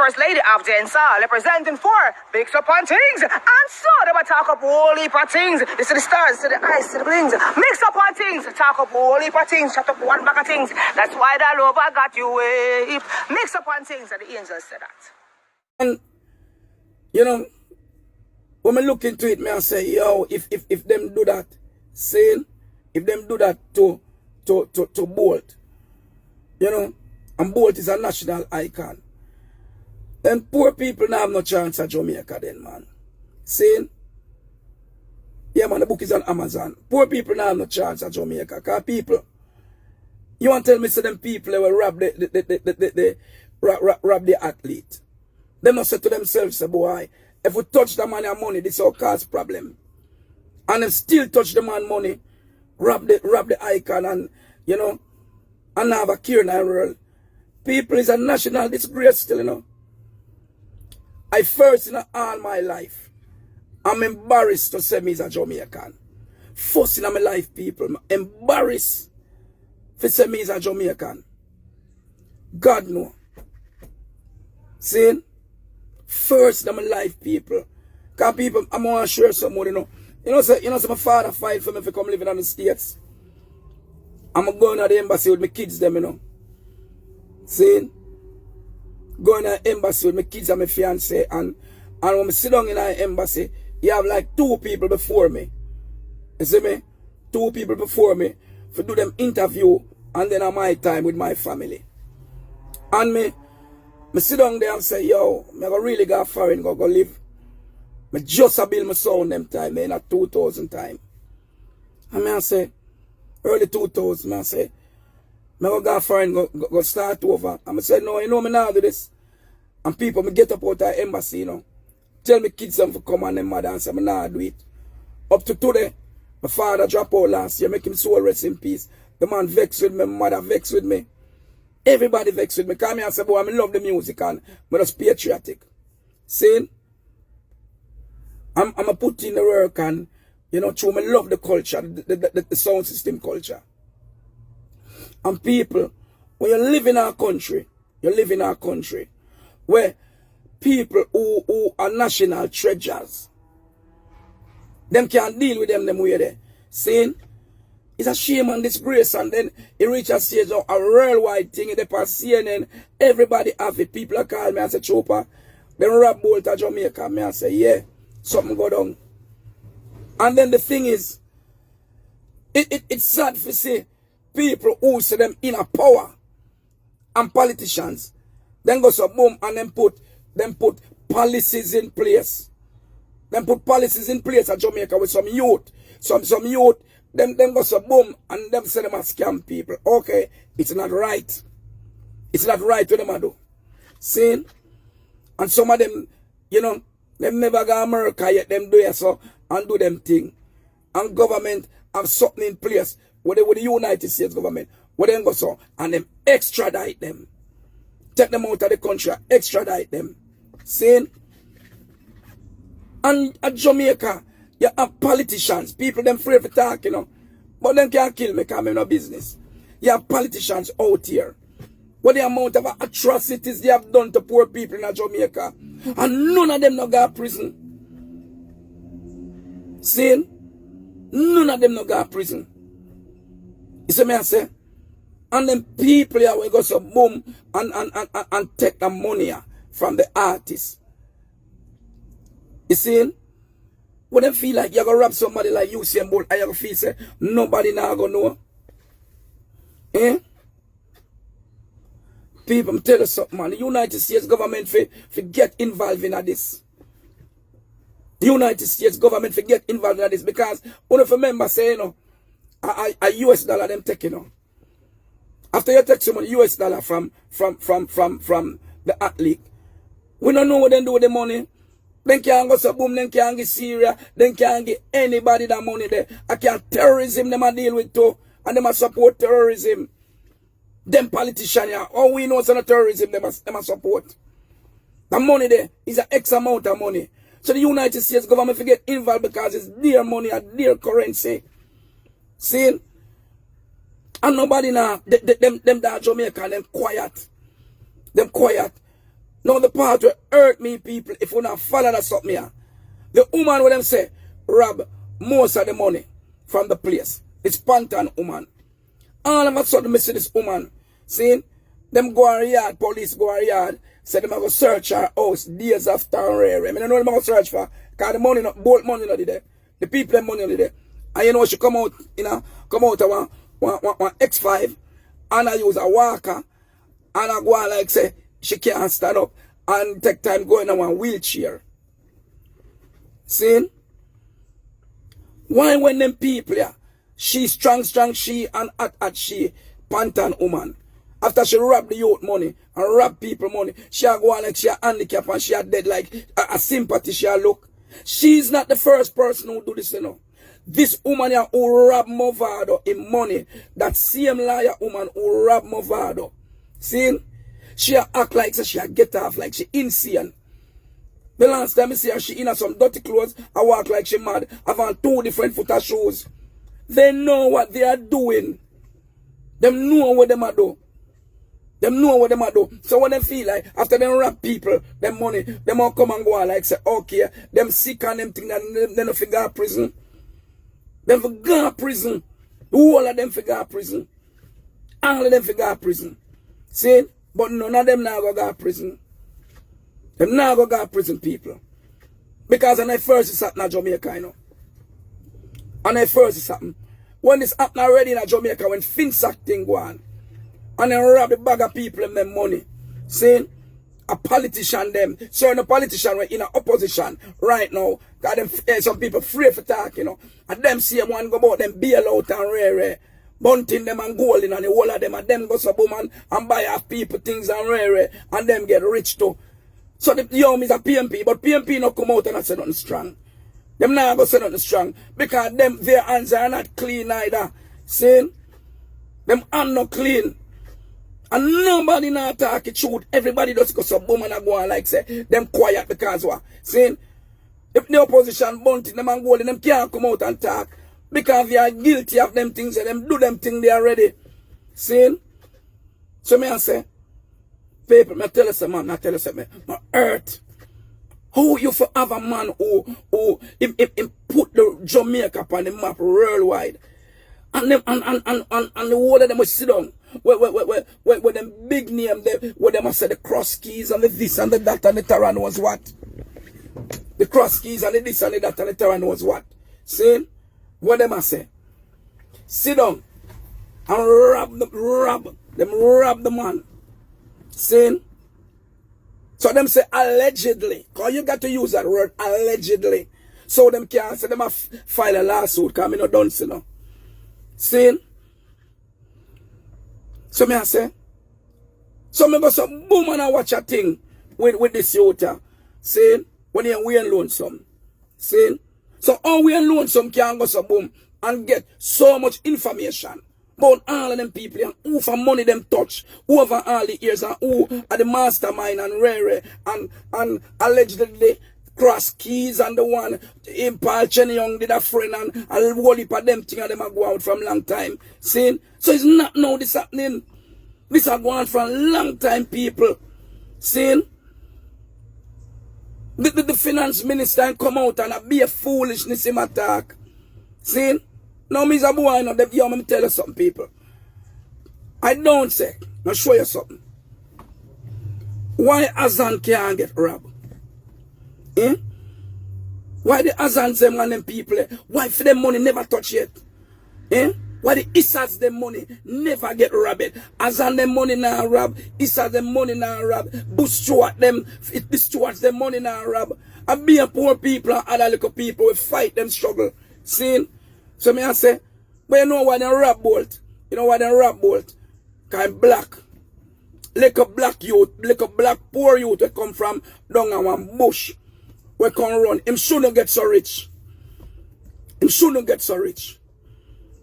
First Lady of Dancehall, representing for Mix Up on Things. And so they will talk up whole heap of things. You see the stars, see the ice, see the blings. Mix up on things, talk up whole heap of things, shut up one bag of things. That's why that love I got you way. Mix up on things, and the angels said that. And you know, when I look into it, I say, yo, if them do that, saying, if them do that to Bout, you know, and Bout is a national icon, then poor people now have no chance at Jamaica then, man. Saying, yeah, man, the book is on Amazon. Poor people now have no chance at Jamaica. Because people, you want to tell me, so them people they will rob the athlete. They must say to themselves, say, boy, if we touch the man and money, this will cause problem. And if still touch the man money, rob the icon and, you know, and have a cure in the world. People is a national disgrace still, you know. I first in all my life, I'm embarrassed to say me is a Jamaican. First in my life, people, I'm embarrassed to say me is a Jamaican. God know. See? First in my life, people. Because people, I'm going to share some more, you know. So my father fight for me to come living in the States. I'm going to the embassy with my kids, them, you know. See? Going to the embassy with my kids and my fiancé. And when I sit down in the embassy, you have like 2 people before me. You see me? 2 people before me to do them interview and then at my time with my family. And me sit down there and say, yo, I really go foreign, go live. I just build my sound them time, in a 2000 time. And I say, early 2000, I say, I go foreign, go start over. And I say, no, you know me now do this. And people, me get up out of the embassy, you know. Tell me kids them to come and them mother and say, I nah do it. Up to today, my father dropped out last year, make him soul rest in peace. The man vexed with me, my mother vexed with me. Everybody vexed with me. Come here and say, boy, I love the music and I'm just patriotic. See? I'm a put in the work and, you know, through me love the culture, the sound system culture. And people, when you live in our country, where people who are national treasures, them can't deal with them way there. Saying, it's a shame and disgrace, and then it reaches a stage of a worldwide thing, they pass CNN, everybody have it. People are calling me and say, Chopper, then rob Bout of Jamaica. Me and say, yeah, something go down. And then the thing is, it's sad to see people who say them in a power and politicians, then go so boom and then put policies in place. Then put policies in place at Jamaica with some youth. Some youth, them go so boom and them say them a scam people. Okay, it's not right. It's not right what them do. See? And some of them, you know, them never go to America yet, them do it so and do them thing. And government have something in place with the United States government, where them go so and them extradite them. Take them out of the country, extradite them. See? And at Jamaica, you have politicians, people them afraid to talk, you know. But them can't kill me because I'm no business. You have politicians out here. What the amount of atrocities they have done to poor people in Jamaica. And none of them no go to prison. See? None of them no go to prison. You see me I say? And then people here will go so boom and take the money from the artists. You see? When they feel like you're going to rob somebody like Usain Bolt, and you feel say, nobody now going to know. Eh? People, I'm telling you something, man. The United States government for get involved in this. The United States government for get involved in this because one of the members say, you know, a US dollar them take, you know. After you take some US dollar from the athlete, we don't know what they do with the money. Then can't go so boom, then can't get Syria, then can't get anybody that money there. I can't terrorism them a deal with too, and them a support terrorism. Them politicians, yeah, all we know is not terrorism, them a support. The money there is an X amount of money. So the United States government get involved because it's their money and their currency. See? And nobody now, them that Jamaica, them quiet. Them quiet. Now the part will hurt me, people, if we not follow that something here. The woman with them say, rob most of the money from the place. It's Pantan woman. All of a sudden, I see this woman, see, them go on yard, police go on yard, say them go search her house days after her. I mean, I know them go search for, because the money, both money not there. The people have money not there. And you know, she come out, come out of one X5, and I use a walker, and I go on like say, she can't stand up, and take time going on one wheelchair. See? Why when them people, yeah, she strong, she, and at she, Pantan woman. After she rob the youth money, and rob people money, she go on like she a handicap, and she a dead like a sympathy, she a look. She's not the first person who do this, you know. This woman here who rob Movado in money, that same liar woman who rob Movado. See? She act like so she get off like she insane. The last time I see her, she in some dirty clothes, I walk like she mad, have on 2 different foot of shoes. They know what they are doing. Them know what them are do. Them know what them are do. So when they feel like, after them rob people, them money, them all come and go on like say, okay, them sick and them think that they don't figure prison. Them figure prison. The whole of them figure prison. All of them figure prison. See? But none of them now go prison. Them now go prison, people. Because when I first is happening in Jamaica, you know. And I first is happening. When it's happening already in Jamaica, when Finsack thing go on, and then rob the bag of people and them money. See? A politician them. So the politician in the opposition right now, got them some people free for talk, you know. And them see one go about them bail out and rare. Bunting them and golden and the whole of them, and them go some woman and buy off people things and rare, and them get rich too. So the young is a PMP, but PMP not come out and not say nothing strong. Them not go say nothing strong because them their hands are not clean either. See? Them hands not clean. And nobody not talk the truth. Everybody just go some woman and go on like say them quiet because what? See? If the opposition bunting them and golden, them can't come out and talk. Because they are guilty of them things and them do them things they are ready. See? So me I say, people, me tell you something, man, I tell you something, my earth. How you for have a man who put the Jamaica on the map worldwide. And them and the whole of them will sit down. Where them big name them, where them say the cross keys and the this and the that and the Terra knows what. The cross keys and the this and the that and the Terra knows what. See? What them I say? Sit down and rob the man. See? So them say allegedly. Because you got to use that word allegedly. So them can't say them have file a lawsuit because I not done so now. See? So me I say. So me go some boom and I watch a thing with this youth. See? When you ain't lonesome. See? So all we alone some can go so boom and get so much information about all of them people and who for money them touch, who over all the years and who are the mastermind and rare and allegedly cross keys and the one in Paul Chenny Young did a friend and a whole heap of them thing and them a go out from long time. See? So it's not now this happening. This a go on from long time, people. See? The finance minister come out and be a foolishness in attack. See? Now, Mr. Boy, now, let me tell you something, people. I don't say, I'll show you something. Why Azan can't get robbed? Eh? Why the Azans them and them people, why for them money never touch yet? Eh? Why the Isas them money never get robbed? Azan them money now rob, Isas them money now rob, Bush Stewart them, the Stewarts them money now rob. And being poor people and other little people will fight them struggle. See? So me I say, but you know why they rob Bolt? You know why they rob Bolt? Because I'm black. Like a black youth, like a black poor youth that come from down on one bush. We can run. Him shouldn't get so rich. Him shouldn't get so rich.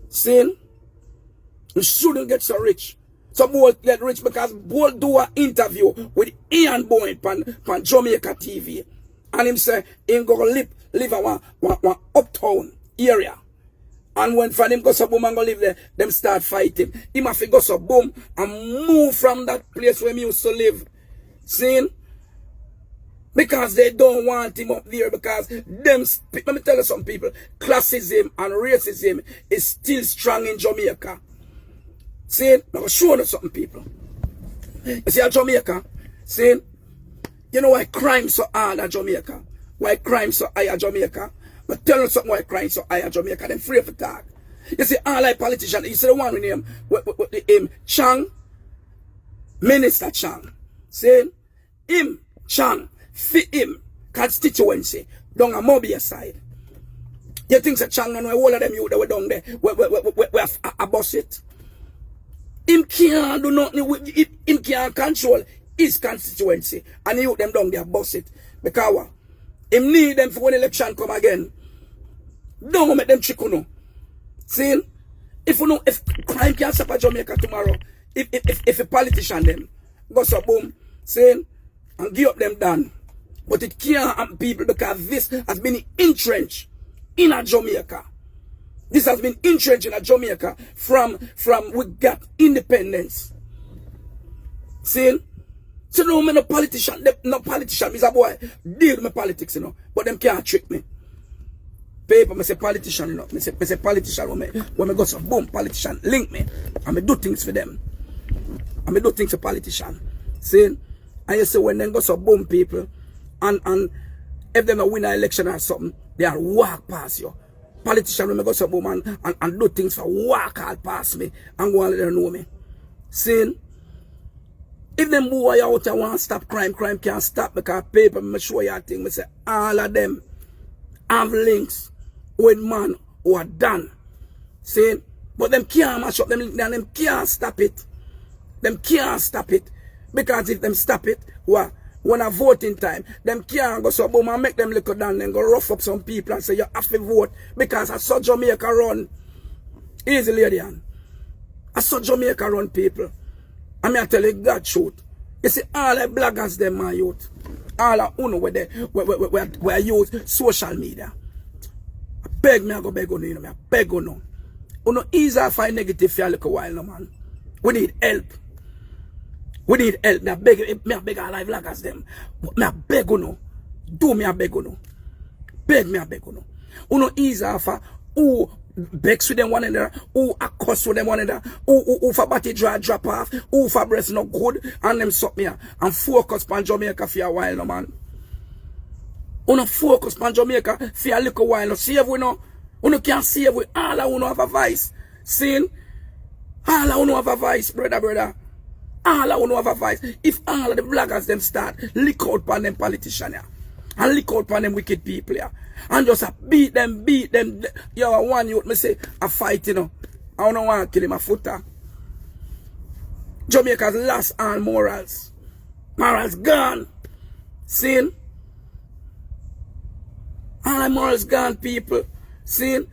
See? Him shouldn't get so rich. So Bolt get rich because Bolt do an interview with Ian Bowen on Jamaica TV. And him say, him go live in one Uptown area. And when for him go so boom and go live there, them start fighting. Him have to go so boom and move from that place where he used to live. See? Because they don't want him up there because them, let me tell you some people, classism and racism is still strong in Jamaica. See, I'm showing you something, people. You see, at Jamaica, see, you know why crime so hard at Jamaica? Why crime so high at Jamaica? But tell you something why crime so high at Jamaica. Them free of talk. You see, all like politicians, you see the one with him, Chang, Minister Chang. See, him, Chang. Fit him constituency down a Mobile side. You think that Chang and all of them you that were down there we have a boss it. Him can't do nothing. Him can't control his constituency and you them down there boss it. Because him need them for when election come again. Don't make them chicken no. See, if you know if crime can't stop at Jamaica tomorrow, if a politician them go so boom, saying and give up them done. But it can't happen, people, because this has been entrenched in a Jamaica. This has been entrenched in a Jamaica from we got independence. See? So no, no politician, no politician, is a boy, deal with politics, you know, but them can't trick me. Paper, me say politician, you know, me say politician, when me go so boom, politician, link me, and me do things for them. And me do things for politician. See? And you say when them go so boom, people, and if they don't win an election or something, they are walk past you. Politicians when they go so boom and do things for walk all past me and go and let them know me. See? If them boy out there want to stop crime can't stop because paper me show you a thing. Me say all of them have links with man who are done. See? But them can't match up them link and them can't stop it. Them can't stop it. Because if them stop it, what? When a voting time, them can't go so boom and make them look down and go rough up some people and say you have to vote because I saw Jamaica run. Easy lady. I saw Jamaica run, people. I mean I tell you God truth. You see all the bloggers them my youth. All of uno where use social media. I beg me I go beg on you know, I beg on you. Uno easy to find negative for a little while no man. We need help. We need help. Me I beg our live bloggers them. Me I beg you. Do me I beg you. Beg me I beg you. Uno easy for who begs with them one another, who accost with them one another, who for body drop off, who for breast not good, and them suck me and focus on Jamaica for a while no man. Uno focus on Jamaica for a little while. No save we no. Uno can't save we. All of uno have a voice. See? All of uno have a voice, brother. All I want to have a voice. If all of the bloggers them start lick out upon them politicians and lick out upon them wicked people and just beat them. Yo, one youth me say a fight, you know. I don't want to kill him a footer. Jamaica's lost all morals. Morals gone. See? All the morals gone, people. See?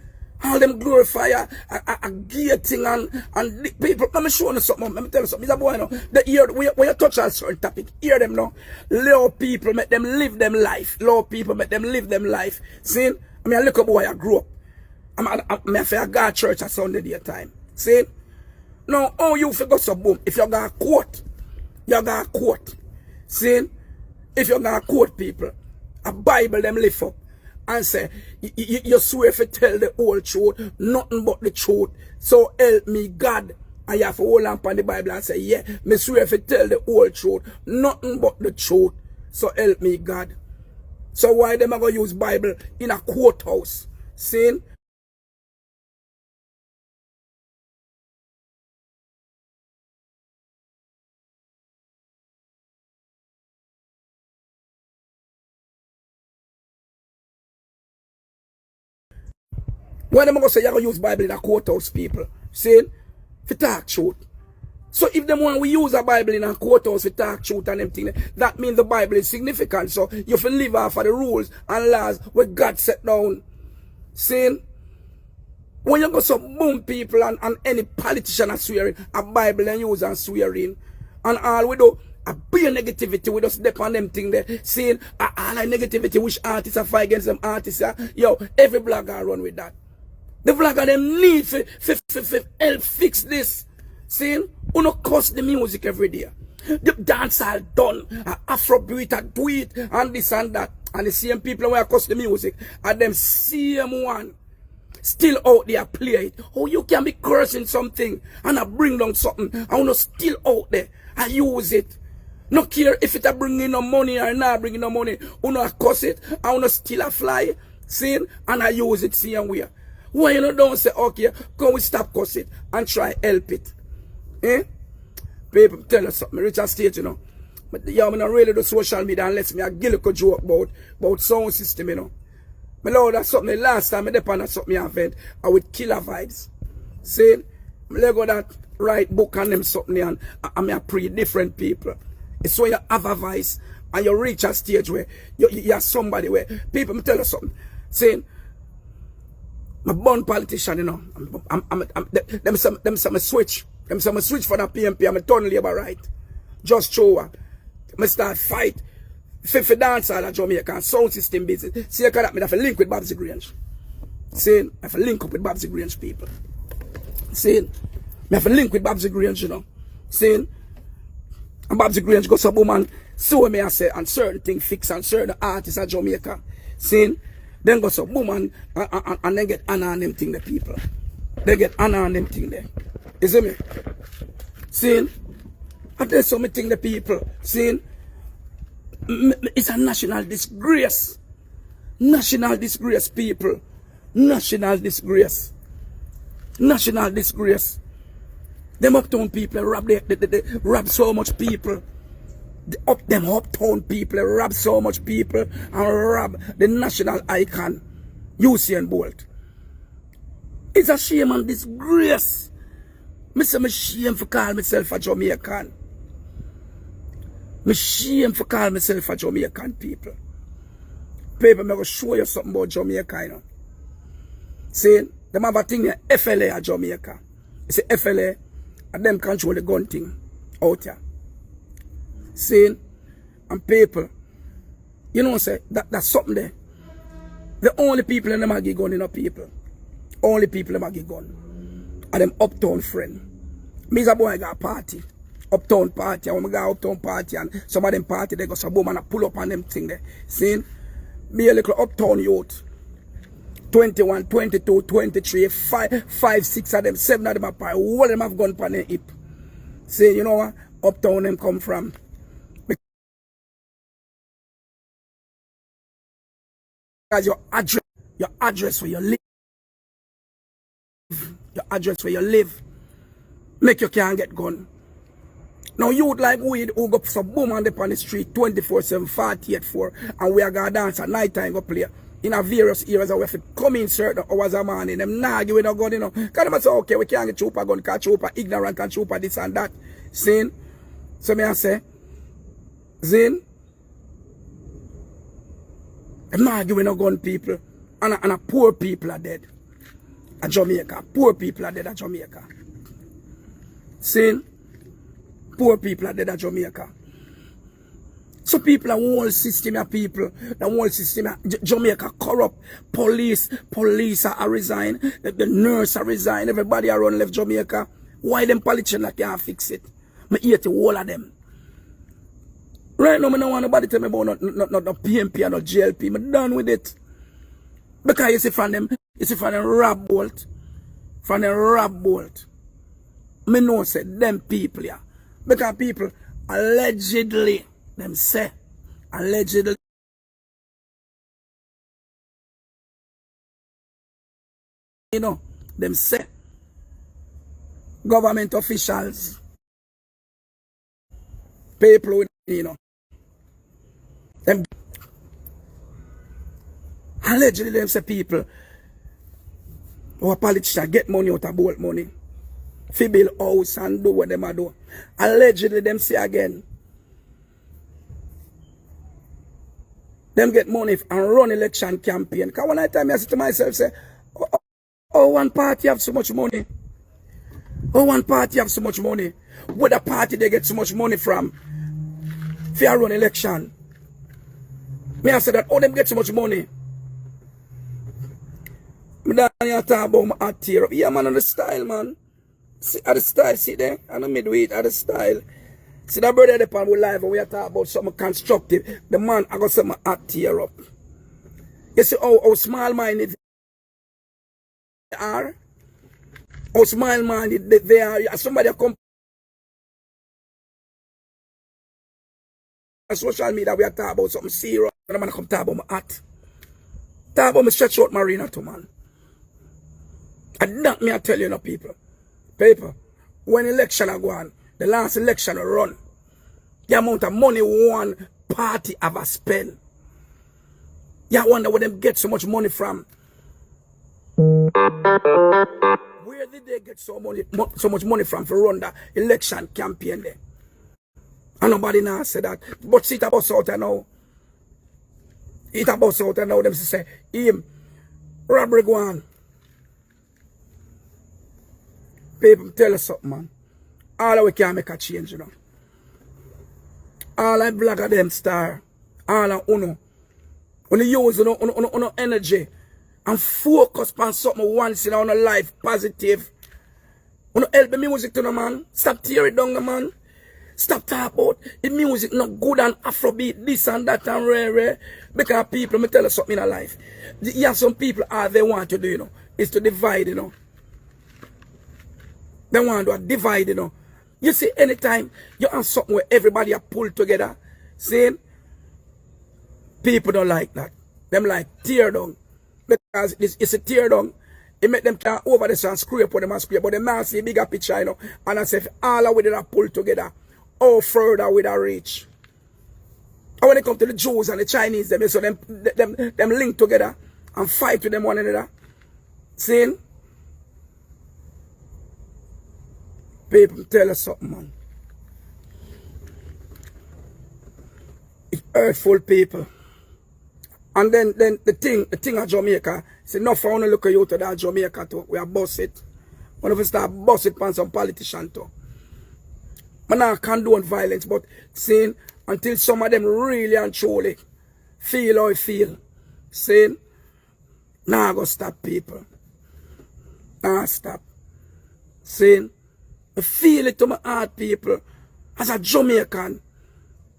All them glorify a gear thing and people. Let me show you something. Let me tell you something. It's a boy, you know. The ear, when you touch a certain topic, hear them now. Low people make them live them life. Low people make them live them life. See? I mean, I look up boy, I grew up. I feel I go to church at Sunday daytime. See? Now, oh, you forgot some boom. If you got a quote, you got a quote. See? If you got a quote, people, a Bible them lift up. And say, you swear if you tell the whole truth, nothing but the truth. So help me God. And you have to hold on upon the Bible and say, yeah, me swear if you tell the whole truth, nothing but the truth. So help me God. So why them are going to use Bible in a courthouse? Saying, why them going to say you're going to use Bible in a courthouse, people? Saying, for talk truth. So if them want we use a Bible in a courthouse for talk truth and them thing, that means the Bible is significant. So you have to live off of the rules and laws where God set down. Saying, when you go so boom people and any politician are swearing, a Bible and use and swearing. And all we do, a bare negativity, we just step on them thing there, saying all the negativity which artists are fight against them artists. Yo, every blogger run with that. The vlogger them need to help fix this. See, you don't cuss the music every day. The dancehall done. Afrobeat a do it and this and that. And the same people who are cuss the music are them same one. Still out there play it. Oh, you can be cursing something and I bring down something. I wanna still out there. I use it. No care if it a bringing no money or not bringing no money. I wanna cuss it. I wanna still a fly. See? And I use it same way. Why you don't say, okay, can we stop cuss it and try help it? Eh? People tell us something. Richard State, you know. But yeah, I'm not really do social media unless me a gillico joke about sound system, you know. But Lord, that's something the last time I did on something event, I would killer vibes. See, I go that write book and them something and I pre different people. It's so you have a voice and you reach a stage where you're somebody where people tell us something. Saying, I'm a born politician, you know. Them some switch. Them some switch for that PMP. I'm a turn labor right. Just show her. I start fight. For dancer at Jamaica and sound system business. See, I have to link with Babsy Grange. See, I have to link up with Babsy Grange people. See, I have to link with Babsy Grange, you know. See, and Babsy Grange goes a woman, so me I say, and certain things fix and certain artists at Jamaica. See, then goes a woman and then get honor on them thing, the people. They get honor on them thing there. You see me? See, and there's so many things the people. See, it's a national disgrace. National disgrace, people. National disgrace. National disgrace. Them uptown people rob so much people. Them uptown people rob so much people and rob the national icon, Usain Bolt. It's a shame and disgrace. Me say me shame for call myself a Jamaican. Me shame for call myself a Jamaican people. People, I'm going to show you something about Jamaica, you know. See, them have a thing here, FLA at Jamaica. You see, FLA, and them control the gun thing out here. See, and people, you know, say, that's something there. The only people in them are gun, you know, people. Only people in them are gun. And them uptown friend. Me as a boy got a party. Uptown party, and when we go uptown party, and some of them party, they go some boom and I pull up on them thing there. See? Me a little uptown youth. 21, 22, 23, 5, 6 of them, 7 of them are party. All of them have gun on their hip. See, you know what? Uptown them come from. Because your address where you live, your address where you live, make you can't get gun. Now youth like weed who go some boom on the street 24/7, 48/4, and we are gonna dance at night time go play in a various areas where if it come in certain hours of morning, them nah give it no gun, you know. Cause them say okay, we can't get trooper gun, cause trooper ignorant and trooper this and that. Sin. So me I say, Zin, them nah give it no gun people. And a poor people are dead at Jamaica. Poor people are dead at Jamaica. Sin. Poor people are dead at Jamaica. So people, the whole system of people, the whole system of Jamaica corrupt. Police are resign. The nurse are resign. Everybody around left Jamaica. Why them politicians can't fix it? I hate the whole of them. Right now, I don't want nobody tell me about no PMP or no JLP. I'm done with it. Because you see from them rob Bolt. From them rob Bolt. I know say them people, yeah. Because people allegedly, them say, allegedly, you know, them say, government officials, people, you know, them, allegedly them say people, or politicians get money out of Bolt money. Fi build house and do what them a do. Allegedly them say again. Them get money and run election campaign. Because one time I say to myself, say, oh, one party have so much money. Oh, one party have so much money. What a party they get so much money from? Fi run election. Me I say that, oh, them get so much money. Me down here talk about my art tear up. Yeah, man, on the style, man. See, at the style, see there? I don't do it at the style. See that brother at the pan we live and we are talking about something constructive. The man I got something hot tear up. You see how small minded they are? How small minded they are. Somebody come on social media, we are talking about something serious. And I'm gonna come talk about my heart. Talk about me stretch out marina to man. And that me I tell you no people. People, when election are going, the last election are run, the amount of money one party have a spend. You wonder where them get so much money from. Where did they get so much money from for run the election campaign there? And nobody now say that. But see it about out now. It about out now. Them say, him, robbery go on. People, tell us something, man. All of we can make a change, you know. All I blogger them star. All of uno. When you use uno energy and focus on something once in our life positive. Uno help the music to the man. Stop tear it down the man. Stop talking about the music not good and Afrobeat, this and that and rare. Because people, let me tell you something in life. You have some people, all they want to do, you know, is to divide, you know. They want to divide, you know. You see, anytime you have something where everybody are pulled together, see, people don't like that. Them like tear down. Because it's a tear down. It make them turn over this and scrape on them and scrape. But them now see bigger picture, you know. And I say, if all of them are pulled together, how further we that reach? And when it comes to the Jews and the Chinese, them so them link together and fight with them one another. See? People, tell us something, man. It's hurtful people. And then the thing at Jamaica, it's enough for one to look at you to that Jamaica too. We are boss it. One of us start boss it on some politician too. Man, I condone violence, but saying until some of them really and truly feel how I feel, saying, nah, I go stop people. Nah, stop. Saying, I feel it to my heart, people. As a Jamaican,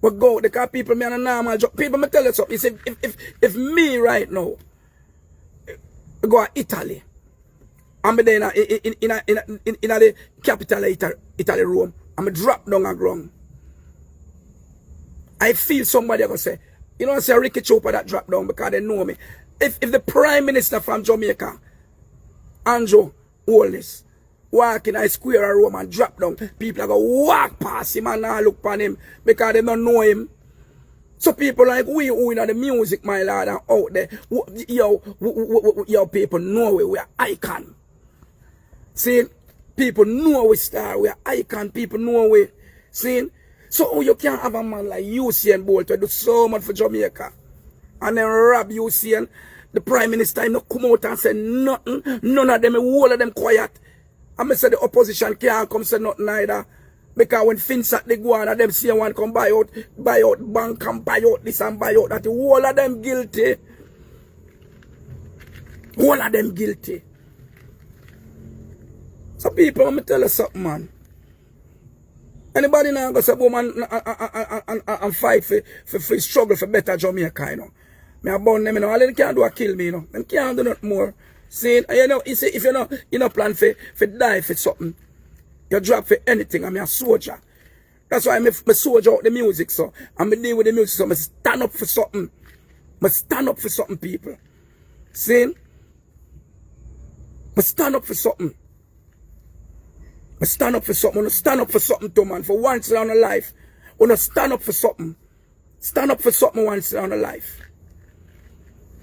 we go, because people, me and a normal job. People, me tell you something. Say, if me right now, I go to Italy, I'm there in the capital of Italy, Rome, I'm drop down a ground. I feel somebody going to say, you know, I say Ricky Chopper that drop down because they know me. If the Prime Minister from Jamaica, Andrew Wallace, walk in a square of Rome and drop down, people are going to walk past him and not look upon him because they don't know him. So people like we who in the music, my lord, are out there. Yo, people know we are icon. See? People know we star, we are icon, people know we. See? So you can't have a man like Usain Bolt to do so much for Jamaica. And then rob Usain, the Prime Minister, no come out and say nothing. None of them, all of them quiet. And I say the opposition can't come say nothing either. Because when Finsat they go on and them see one come buy out bank and buy out this and buy out that, all of them guilty. All of them guilty. So people, let me tell you something, man. Anybody now go say woman and fight for struggle for better Jamaica, you know. Me a burn them, you know. All they can't do a kill me, you know. Them can't do nothing more. See, you know, you see, if you know plan for die for something, you drop for anything. I'm a soldier. That's why I'm a soldier out the music, so I'm deal with the music, so I stand up for something. I stand up for something, people. See? I stand up for something. I stand up for something. I stand up for something too, man. For once in our life. I want to stand up for something. Stand up for something once in our life.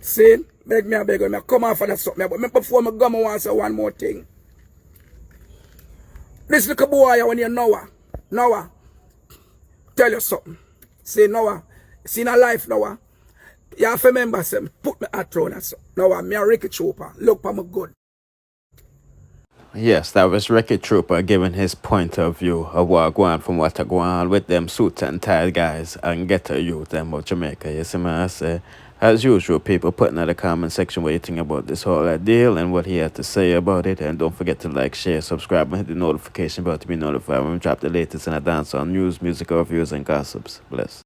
See? Beg me, I beg me. I come off of that something. But before I go, I want to say one more thing. This little boy, when you Noah, tell you something. Say, Noah, see in a life, Noah. You have to remember, say, put me at throne and so. Noah, me a Ricky Chopper. Look for me good. Yes, that was Ricky Trooper giving his point of view of what going on from what to go on with them suits and tie guys and get a youth them of Jamaica. You see me I say? As usual, people, put in the comment section what you think about this whole deal and what he had to say about it. And don't forget to like, share, subscribe, and hit the notification bell to be notified when we drop the latest in a dancehall news, music reviews, and gossips. Bless.